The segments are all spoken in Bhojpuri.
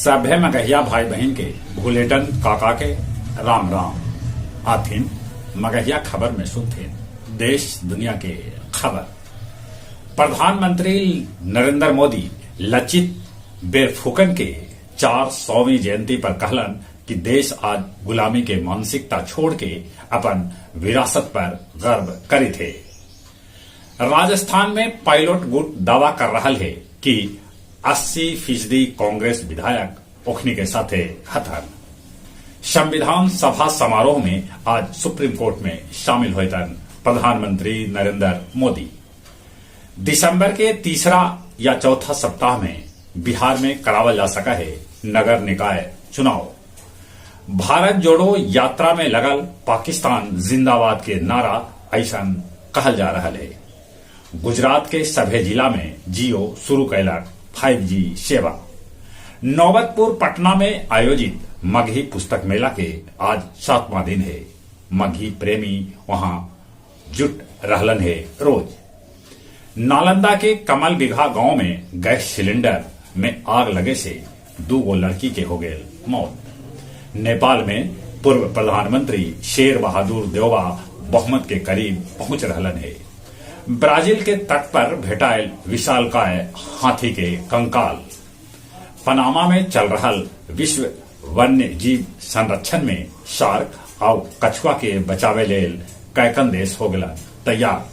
सभे मगहिया भाई बहन के भूलेटन काका के राम राम आथिन मगहिया खबर में सुनथिन देश दुनिया के खबर। प्रधानमंत्री नरेंद्र मोदी लचित बेरफुकन के 400वीं जयंती पर कहलन कि देश आज गुलामी के मानसिकता छोड़ के अपन विरासत पर गर्व करी थे। राजस्थान में पायलट गुट दावा कर रहा है कि 80% कांग्रेस विधायक ओखनी के साथे हथन। संविधान सभा समारोह में आज सुप्रीम कोर्ट में शामिल हुए प्रधानमंत्री नरेंद्र मोदी। दिसंबर के तीसरा या चौथा सप्ताह में बिहार में करावल जा सका है नगर निकाय चुनाव। भारत जोड़ो यात्रा में लगल पाकिस्तान जिंदाबाद के नारा ऐसा कहल जा रहा है। गुजरात के सभे जिला में जियो शुरू कैलक 5G सेवा। नौबतपुर पटना में आयोजित मगही पुस्तक मेला के आज 7वां दिन है। मगही प्रेमी वहां जुट रहलन है रोज। नालंदा के कमल बिघा गांव में गैस सिलेंडर में आग लगे से 2 लड़की के हो गए मौत। नेपाल में पूर्व प्रधानमंत्री शेर बहादुर देउबा बहुमत के करीब पहुंच रहलन है। ब्राजील के तट पर भेटायल विशालकाय हाथी के कंकाल। पनामा में चल रहा विश्व वन्य जीव संरक्षण में शार्क और कछुआ के बचावे लेल कैकन देश हो गया तैयार।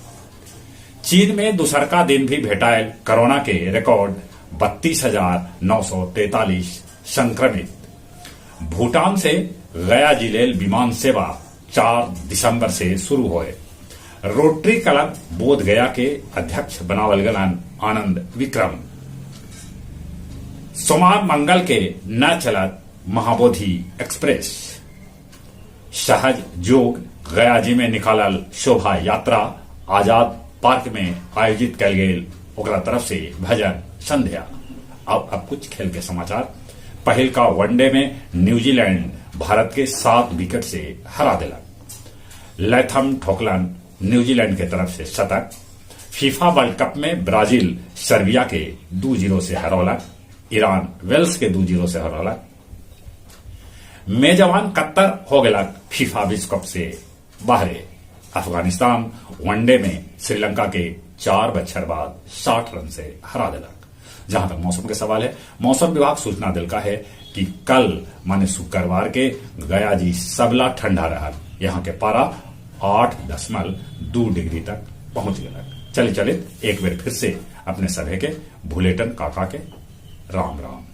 चीन में दूसरका दिन भी भेटायल कोरोना के रिकॉर्ड 32,943 संक्रमित। भूटान से गया जिलेल विमान सेवा 4 दिसंबर से शुरू हुए। रोटरी क्लब बोध गया के अध्यक्ष बनावल गलन आनंद विक्रम। सोमवार मंगल के न चलत महाबोधि एक्सप्रेस। सहज जोग गया जी में निकालल शोभा यात्रा आजाद पार्क में आयोजित कल गेल ओकरा तरफ से भजन संध्या। अब कुछ खेल के समाचार। पहल का वनडे में न्यूजीलैंड भारत के 7 विकेट से हरा दिलक। लैथम ठोकलन न्यूजीलैंड के तरफ से शतक। फीफा वर्ल्ड कप में ब्राजील सर्बिया के 2-0 से हरौलक। ईरान वेल्स के 2-0 से हरौलक। मेजबान कतर हो गलक फीफा विश्व कप से बाहरे। अफगानिस्तान वनडे में श्रीलंका के 4 बछर बाद 60 रन से हरा दिलक। जहां तक मौसम के सवाल है, मौसम विभाग सूचना दिलका है कि कल माने शुक्रवार के गया जी सबला ठंडा रहा। यहाँ के पारा 8.2 डिग्री तक पहुंच गया। चलिए एक बार फिर से अपने सभे के भूलेटन काका के राम राम।